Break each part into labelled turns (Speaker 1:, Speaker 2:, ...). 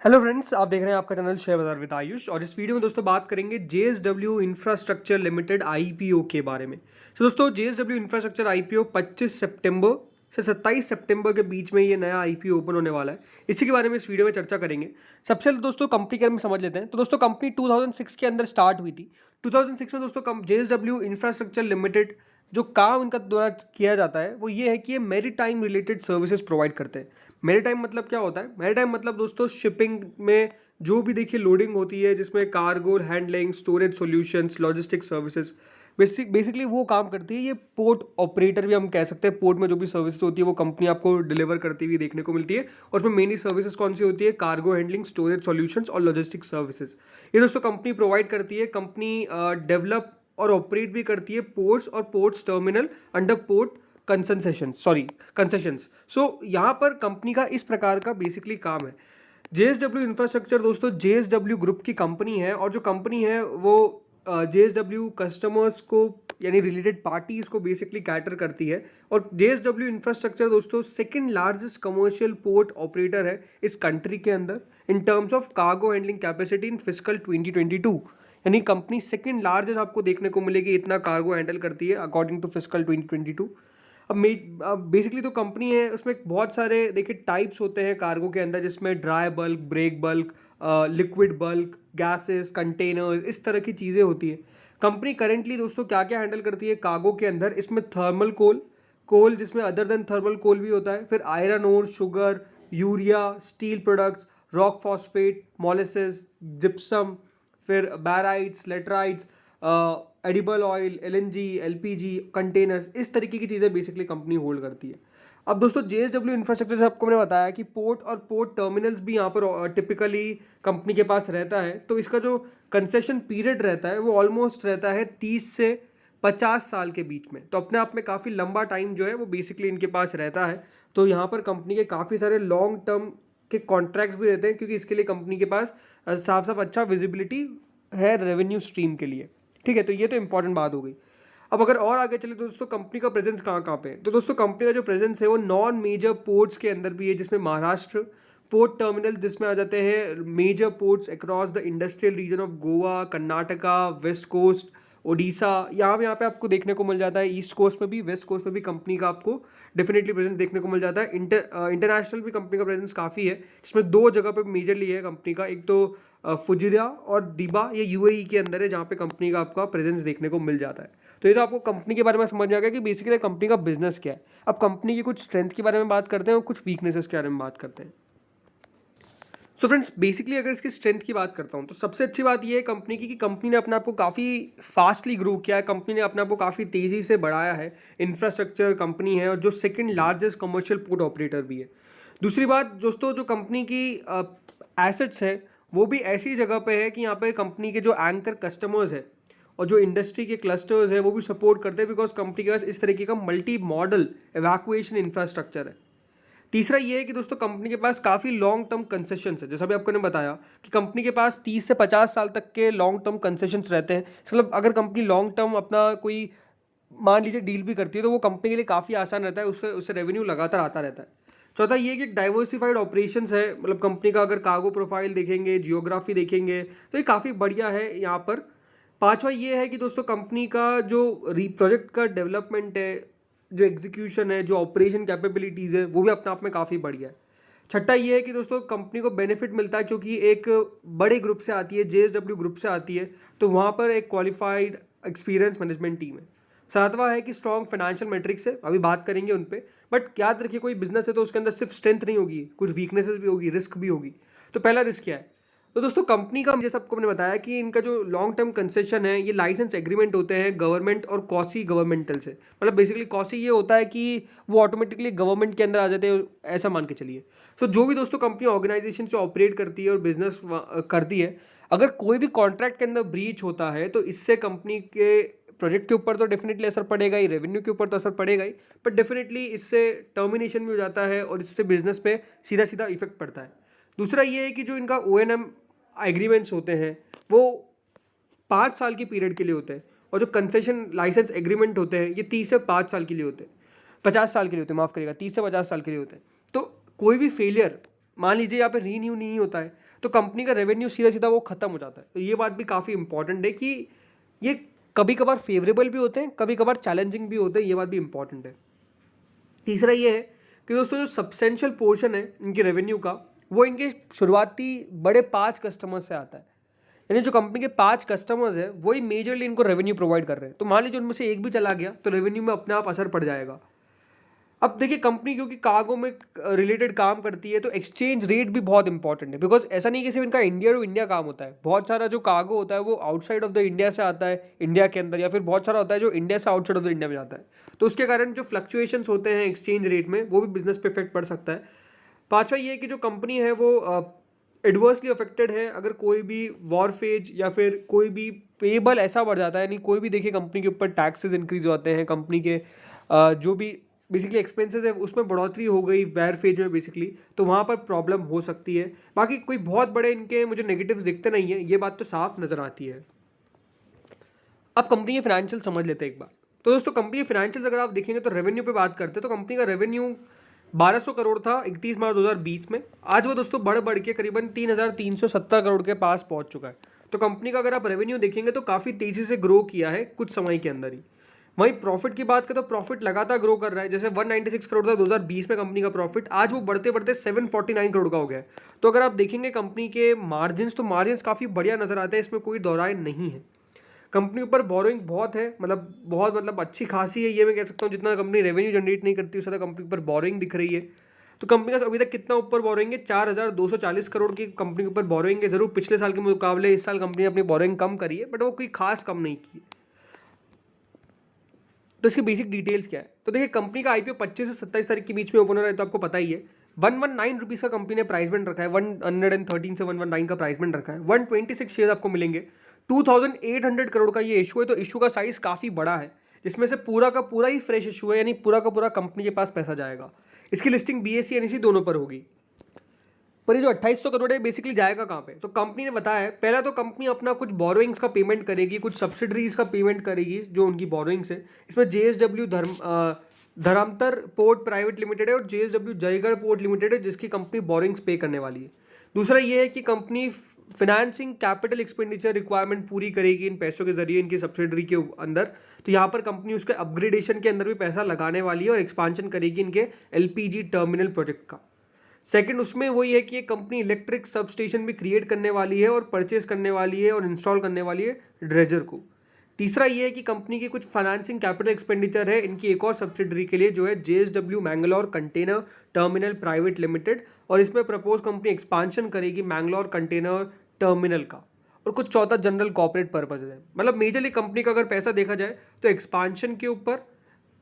Speaker 1: Hello friends, आप देख रहे हैं आपका चैनल शेयर बाजार विद आयुष। और इस वीडियो में दोस्तों बात करेंगे जेएसडब्ल्यू इंफ्रास्ट्रक्चर लिमिटेड आईपीओ के बारे में। तो दोस्तों जेएसडब्ल्यू इंफ्रास्ट्रक्चर आईपीओ 25 सितंबर से 27 सितंबर के बीच में ये नया आईपीओ ओपन होने वाला है। इसी के बारे में इस वीडियो में चर्चा करेंगे। सबसे पहले दोस्तों कंपनी के बारे में समझ लेते हैं। तो दोस्तों कंपनी 2006 के अंदर स्टार्ट हुई थी। 2006 में दोस्तों जेएसडब्ल्यू इंफ्रास्ट्रक्चर लिमिटेड जो काम इनका द्वारा किया जाता है वो ये है कि ये मैरीटाइम रिलेटेड सर्विसेज प्रोवाइड करते हैं। मैरीटाइम मतलब क्या होता है? मैरीटाइम मतलब दोस्तों शिपिंग में जो भी देखिए लोडिंग होती है, जिसमें cargo handling, storage solutions, logistic services, basically वो काम करती है। ये पोर्ट ऑपरेटर भी हम कह सकते हैं। पोर्ट में जो भी सर्विसेज होती है वो कंपनी आपको डिलीवर करती हुई देखने को मिलती है। और उसमें मेनली सर्विसेज कौन सी होती है? कार्गो हैंडलिंग, स्टोरेज सॉल्यूशंस और लॉजिस्टिक सर्विसेज। ये दोस्तों कंपनी प्रोवाइड करती है। कंपनी डेवलप और ऑपरेट भी करती है पोर्ट्स और ports terminal under port concessions. So यहाँ पर कंपनी का इस प्रकार का बेसिकली काम है। जेएसडब्ल्यू इंफ्रास्ट्रक्चर दोस्तों जेएसडब्ल्यू ग्रुप की कंपनी है। और जो कंपनी है वो जेएसडब्ल्यू कस्टमर्स को यानी रिलेटेड पार्टीज को बेसिकली कैटर करती है। और जेएसडब्ल्यू इंफ्रास्ट्रक्चर दोस्तों second largest commercial port operator है इस कंट्री के अंदर in terms of cargo handling capacity in fiscal 2022। यानी कंपनी सेकंड लार्जेस्ट आपको देखने को मिलेगी, इतना कार्गो हैंडल करती है अकॉर्डिंग टू फिस्कल 2022। अब बेसिकली तो कंपनी है, उसमें बहुत सारे देखिए टाइप्स होते हैं कार्गो के अंदर, जिसमें dry bulk, break bulk, liquid bulk, gases, containers, इस तरह की चीज़ें होती है। कंपनी करेंटली दोस्तों क्या क्या हैंडल करती है कार्गो के अंदर? इसमें थर्मल कोल जिसमें अदर देन थर्मल कोल भी होता है, फिर iron ore, sugar, urea, steel products, rock phosphate, molasses, gypsum, फिर barites, laterites, edible oil, LNG, LPG, containers, इस तरीके की चीज़ें बेसिकली कंपनी होल्ड करती है। अब दोस्तों जेएसडब्ल्यू इंफ्रास्ट्रक्चर से आपको मैंने बताया कि पोर्ट और पोर्ट टर्मिनल्स भी यहाँ पर टिपिकली कंपनी के पास रहता है। तो इसका जो कंसेशन पीरियड रहता है वो ऑलमोस्ट रहता है 30 से 50 साल के बीच में। तो अपने आप में काफ़ी लंबा टाइम जो है वो बेसिकली इनके पास रहता है। तो यहाँ पर कंपनी के काफ़ी सारे लॉन्ग टर्म के कॉन्ट्रैक्ट्स भी रहते हैं, क्योंकि इसके लिए कंपनी के पास साफ साफ अच्छा विजिबिलिटी है रेवेन्यू स्ट्रीम के लिए। ठीक है, तो ये तो इंपॉर्टेंट बात हो गई। अब अगर और आगे चले तो दोस्तों कंपनी का प्रेजेंस कहाँ कहाँ पे है? तो दोस्तों कंपनी का जो प्रेजेंस है वो नॉन मेजर पोर्ट्स के अंदर भी है, जिसमें महाराष्ट्र पोर्ट टर्मिनल जिसमें आ जाते हैं major ports across the industrial region of Goa, Karnataka, west coast, Odisha. यहाँ पे आपको देखने को मिल जाता है। ईस्ट कोस्ट में भी, वेस्ट कोस्ट में भी कंपनी का आपको डेफिनेटली प्रेजेंस देखने को मिल जाता है। इंटरनेशनल भी कंपनी का प्रेजेंस काफ़ी है, जिसमें दो जगह पे मेजरली है कंपनी का। एक तो फुजिरा और दिबा, ये यूएई के अंदर है, जहाँ पे कंपनी का आपका प्रेजेंस देखने को मिल जाता है। तो ये तो आपको कंपनी के बारे में समझ में आ गया कि बेसिकली कंपनी का बिजनेस क्या है। अब कंपनी की कुछ स्ट्रेंथ के बारे में बात करते हैं और कुछ वीकनेसेस के बारे में बात करते हैं। सो फ्रेंड्स, बेसिकली अगर इसकी स्ट्रेंथ की बात करता हूँ तो सबसे अच्छी बात यह है कंपनी की कि कंपनी ने अपने आप को काफ़ी फास्टली ग्रो किया है। कंपनी ने अपने आप को काफ़ी तेज़ी से बढ़ाया है। इंफ्रास्ट्रक्चर कंपनी है और जो second largest commercial port operator भी है। दूसरी बात दोस्तों, जो कंपनी की एसेट्स है वो भी ऐसी जगह पे है कि यहाँ पे कंपनी के जो एंकर कस्टमर्स है और जो इंडस्ट्री के क्लस्टर्स है वो भी सपोर्ट करते हैं, बिकॉज कंपनी के पास इस तरीके का मल्टी मॉडल एवैक्यूएशन इंफ्रास्ट्रक्चर है। तीसरा ये है कि दोस्तों कंपनी के पास काफ़ी लॉन्ग टर्म कंसेशंस है। जैसा भी आपको ने बताया कि कंपनी के पास 30 से 50 साल तक के लॉन्ग टर्म कंसेशंस रहते हैं। मतलब अगर कंपनी लॉन्ग टर्म अपना कोई मान लीजिए डील भी करती है तो वो कंपनी के लिए काफ़ी आसान रहता है, उससे रेवेन्यू लगातार आता रहता है। चौथा ये कि एक डाइवर्सिफाइड ऑपरेशंस है। मतलब कंपनी का अगर कार्गो प्रोफाइल देखेंगे, जियोग्राफी देखेंगे तो ये काफ़ी बढ़िया है यहाँ पर। पांचवा ये है कि दोस्तों कंपनी का जो प्रोजेक्ट का डेवलपमेंट है, जो एग्जीक्यूशन है, जो ऑपरेशन कैपेबिलिटीज़ है, वो भी अपने आप में काफ़ी बढ़िया है। छठा ये है कि दोस्तों कंपनी को बेनिफिट मिलता है क्योंकि एक बड़े ग्रुप से आती है, जेएसडब्ल्यू ग्रुप से आती है, तो वहाँ पर एक क्वालिफाइड एक्सपीरियंस मैनेजमेंट टीम है। सातवां है कि स्ट्रॉन्ग फाइनेंशियल मैट्रिक्स है, अभी बात करेंगे उन पे। बट याद रखिए कोई बिजनेस है तो उसके अंदर सिर्फ स्ट्रेंथ नहीं होगी, कुछ वीकनेसेस भी होगी, रिस्क भी होगी। तो पहला रिस्क क्या है? तो दोस्तों कंपनी का जैसे सबको मैंने बताया कि इनका जो लॉन्ग टर्म कंसेशन है, ये लाइसेंस एग्रीमेंट होते हैं गवर्नमेंट और कॉसी गवर्नमेंटल से। मतलब बेसिकली कॉसी ये होता है कि वो ऑटोमेटिकली गवर्नमेंट के अंदर आ जाते हैं, ऐसा मान के चलिए। सो जो भी दोस्तों कंपनी ऑर्गेनाइजेशन से ऑपरेट करती है और बिजनेस करती है, अगर कोई भी कॉन्ट्रैक्ट के अंदर ब्रीच होता है तो इससे कंपनी के प्रोजेक्ट के ऊपर तो डेफिनेटली असर पड़ेगा ही, रेवेन्यू के ऊपर तो असर पड़ेगा ही, बट डेफिनेटली इससे टर्मिनेशन भी हो जाता है और इससे बिजनेस पे सीधा सीधा इफेक्ट पड़ता है। दूसरा ये है कि जो इनका ओएनएम एग्रीमेंट्स होते हैं वो 5 साल की पीरियड के लिए होते हैं, और जो कंसेशन लाइसेंस एग्रीमेंट होते हैं ये 30 से 5 साल के लिए होते हैं, 50 साल के लिए होते हैं, माफ़ करिएगा, 30 से 50 साल के लिए होते हैं। तो कोई भी फेलियर मान लीजिए यहाँ पे रीन्यू नहीं होता है तो कंपनी का रेवेन्यू सीधा सीधा वो खत्म हो जाता है। तो ये बात भी काफ़ी इंपॉर्टेंट है कि ये कभी कभार फेवरेबल भी होते हैं, कभी कभार चैलेंजिंग भी होते हैं, ये बात भी इंपॉर्टेंट है। तीसरा ये है कि दोस्तों जो सब्सटेंशियल पोर्शन है इनके रेवेन्यू का, वो इनके शुरुआती बड़े 5 कस्टमर्स से आता है। यानी जो कंपनी के 5 कस्टमर्स है वही मेजरली इनको रेवेन्यू प्रोवाइड कर रहे हैं। तो मान लीजिए उनमें से एक भी चला गया तो रेवेन्यू में अपने आप असर पड़ जाएगा। अब देखिए कंपनी क्योंकि कार्गो में रिलेटेड काम करती है तो एक्सचेंज रेट भी बहुत इंपॉर्टेंट है, बिकॉज ऐसा नहीं कि सिर्फ इनका इंडिया टू इंडिया काम होता है। बहुत सारा जो कार्गो होता है वो आउटसाइड ऑफ द इंडिया से आता है इंडिया के अंदर, या फिर बहुत सारा होता है जो इंडिया से आउटसाइड ऑफ द इंडिया में जाता है। तो उसके कारण जो फ्लक्चुएशंस होते हैं एक्सचेंज रेट में वो भी बिजनेस पे इफेक्ट पड़ सकता है। पांचवा ये है कि जो कंपनी है वो एडवर्सली अफेक्टेड है अगर कोई भी वॉरफेज या फिर कोई भी पेबल ऐसा बढ़ जाता है। यानी कोई भी देखिए कंपनी के ऊपर टैक्सेस इंक्रीज होते हैं, कंपनी के जो भी बेसिकली एक्सपेंसेस है उसमें बढ़ोतरी हो गई वेयर फेज में बेसिकली, तो वहाँ पर प्रॉब्लम हो सकती है। बाकी कोई बहुत बड़े इनके मुझे नेगेटिव्स दिखते नहीं है, ये बात तो साफ नज़र आती है। अब कंपनी के फाइनेंशियल समझ लेते हैं एक बार। तो दोस्तों कंपनी के फाइनेंशियल्स अगर आप देखेंगे तो रेवेन्यू पे बात करते हैं तो कंपनी का रेवेन्यू 1200 करोड़ था 31 मार्च 2020 में। आज वो दोस्तों बढ़ के करीबन 3370 करोड़ के पास पहुंच चुका है। तो कंपनी का अगर आप रेवेन्यू देखेंगे तो काफ़ी तेज़ी से ग्रो किया है कुछ समय के अंदर ही। वहीं प्रॉफिट की बात करें तो प्रॉफिट लगातार ग्रो कर रहा है। जैसे 196 करोड़ था 2020 में कंपनी का प्रॉफिट, आज वो बढ़ते बढ़ते 749 करोड़ का हो गया है। तो अगर आप देखेंगे कंपनी के मार्जिन्स, तो मार्जिन्स काफ़ी बढ़िया नजर आते हैं, इसमें कोई दौराय नहीं है। कंपनी ऊपर बोरोइंग बहुत है, बहुत अच्छी खासी है, ये मैं कह सकता हूँ। जितना कंपनी रेवेन्यू जनरेट नहीं करती उससे ज़्यादा कंपनी पर बोरोइंग दिख रही है। तो कंपनी का अभी तक कितना ऊपर बोरोइंग है, 4240 करोड़ की कंपनी के ऊपर बोरोइंग है। जरूर पिछले साल के मुकाबले इस साल कंपनी ने अपनी बोरोइंग कम करी है, बट वो कोई खास कम नहीं की है। तो इसकी बेसिक डिटेल्स क्या है, तो देखिए कंपनी का आईपीओ 25 से 27 तारीख के बीच में ओपन हो रहा है, तो आपको पता ही है 119 रुपीज़ का कंपनी ने प्राइस बैंड रखा है। 113 से 119 का प्राइस बैंड रखा है। 126 शेयर आपको मिलेंगे। 2800 करोड़ का ये इशू है, तो इशू का साइज काफ़ी बड़ा है, जिसमें से पूरा का पूरा ही फ्रेश इशू है, यानी पूरा का पूरा कंपनी के पास पैसा जाएगा। इसकी लिस्टिंग बीएसई एनएसई दोनों पर होगी। पर ये जो 2800 करोड़ है बेसिकली जाएगा कहाँ पे, तो कंपनी ने बताया है पहला तो कंपनी अपना कुछ बोरोइंग्स का पेमेंट करेगी, कुछ सब्सिडरीज का पेमेंट करेगी जो उनकी बोरोइंग्स है। इसमें जेएसडब्ल्यू धर्मांतर पोर्ट प्राइवेट लिमिटेड है और जेएसडब्ल्यू जयगढ़ पोर्ट लिमिटेड है, जिसकी कंपनी बोरोइंग्स पे करने वाली है। दूसरा ये है कि company financing capital expenditure requirement पूरी करेगी इन पैसों के जरिए इनकी सब्सिडरी के अंदर। तो यहाँ पर कंपनी उसके अपग्रेडेशन के अंदर भी पैसा लगाने वाली है और एक्सपांशन करेगी इनके एलपीजी टर्मिनल प्रोजेक्ट का। सेकंड उसमें वही है कि ये कंपनी इलेक्ट्रिक सब स्टेशन भी क्रिएट करने वाली है और परचेज करने वाली है और इंस्टॉल करने वाली है ड्रेजर को। तीसरा ये है कि कंपनी की कुछ फाइनेंसिंग कैपिटल एक्सपेंडिचर है इनकी एक और सब्सिडरी के लिए जो है JSW Mangalore container terminal private limited, और इसमें प्रपोज कंपनी एक्सपांशन करेगी मैंगलोर कंटेनर टर्मिनल का। और कुछ चौथा जनरल कॉर्पोरेट पर्पज है। मतलब मेजरली कंपनी का अगर पैसा देखा जाए तो एक्सपांशन के ऊपर,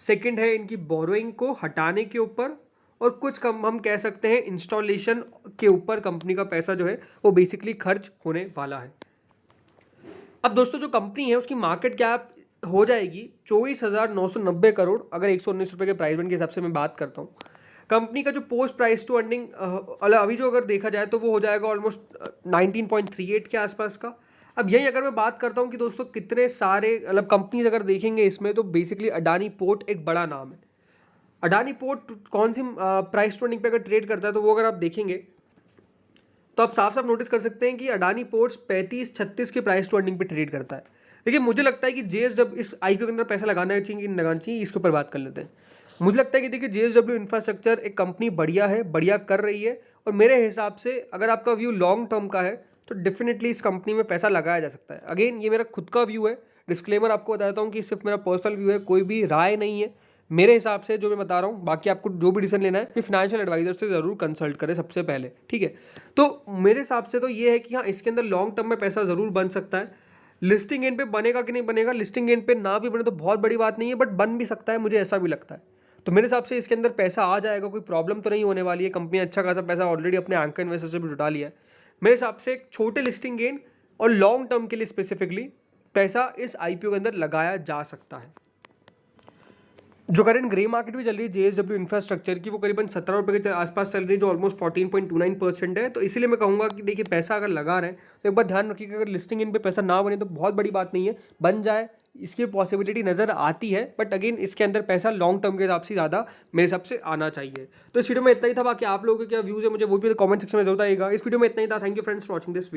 Speaker 1: सेकंड है इनकी बोरोइंग को हटाने के ऊपर, और कुछ कम हम कह सकते हैं इंस्टॉलेशन के ऊपर कंपनी का पैसा जो है वो बेसिकली खर्च होने वाला है। अब दोस्तों जो कंपनी है उसकी मार्केट कैप हो जाएगी 24,990 करोड़ अगर 119 रुपये के प्राइस बैंड के हिसाब से मैं बात करता हूँ। कंपनी का जो पोस्ट प्राइस टू अर्निंग अभी जो अगर देखा जाए तो वो हो जाएगा ऑलमोस्ट 19.38 के आसपास का। अब यही अगर मैं बात करता हूँ कि दोस्तों कितने सारे मतलब कंपनीज अगर देखेंगे इसमें, तो बेसिकली अडानी पोर्ट एक बड़ा नाम है। अडानी पोर्ट कौन सी प्राइस टू अर्निंग पे अगर ट्रेड करता है, तो वो अगर आप देखेंगे तो आप साफ साफ नोटिस कर सकते हैं कि अडानी पोर्ट्स 35-36 के प्राइस टू अर्निंग पे ट्रेड करता है। देखिए मुझे लगता है कि जेएसडब्ल्यू इस आईपीओ के अंदर पैसा लगाना चाहिए कि नहीं लगाना चाहिए, इसके ऊपर बात कर लेते हैं। मुझे लगता है कि देखिए जेएसडब्ल्यू इंफ्रास्ट्रक्चर एक कंपनी बढ़िया है, बढ़िया कर रही है, और मेरे हिसाब से अगर आपका व्यू लॉन्ग टर्म का है तो डेफिनेटली इस कंपनी में पैसा लगाया जा सकता है। अगेन ये मेरा खुद का व्यू है, डिस्क्लेमर आपको बताता हूँ कि सिर्फ मेरा पर्सनल व्यू है, कोई भी राय नहीं है मेरे हिसाब से जो मैं बता रहा हूँ। बाकी आपको जो भी डिसीजन लेना है कि फाइनेंशियल एडवाइजर से जरूर कंसल्ट करें सबसे पहले, ठीक है। तो मेरे हिसाब से तो ये है कि हाँ इसके अंदर लॉन्ग टर्म में पैसा जरूर बन सकता है। लिस्टिंग गेन पे बनेगा कि नहीं बनेगा, लिस्टिंग गेन पे ना भी बने तो बहुत बड़ी बात नहीं है, बट बन भी सकता है, मुझे ऐसा भी लगता है। तो मेरे हिसाब से इसके अंदर पैसा आ जाएगा, कोई प्रॉब्लम तो नहीं होने वाली है। कंपनी अच्छा खासा पैसा ऑलरेडी अपने एंकर इन्वेस्टर से भी जुटा लिया है। मेरे हिसाब से एक छोटे लिस्टिंग गेन और लॉन्ग टर्म के लिए स्पेसिफिकली पैसा इस आईपीओ के अंदर लगाया जा सकता है। जो करंट ग्रे मार्केट भी चल रही है जेएसडब्ल्यू इंफ्रास्ट्रक्चर की, वो करीबन 17 रुपये के आसपास चल रही है, जो ऑलमोस्ट 14.29% है। तो इसीलिए मैं कहूँगा कि देखिए पैसा अगर लगा रहे हैं तो एक बार ध्यान रखिएगा, अगर लिस्टिंग इन पे पैसा ना बने तो बहुत बड़ी बात नहीं है, बन जाए इसकी पॉसिबिलिटी नज़र आती है, बट अगेन इसके अंदर पैसा लॉन्ग टर्म के हिसाब से ज़्यादा मेरे हिसाब से आना चाहिए। तो इस वीडियो में इतना ही था, बाकी आप लोगों के क्या व्यूज़ है मुझे वो भी कमेंट सेक्शन में जरूर आएगा। इस वीडियो में इतना ही था। Thank you friends for watching this video.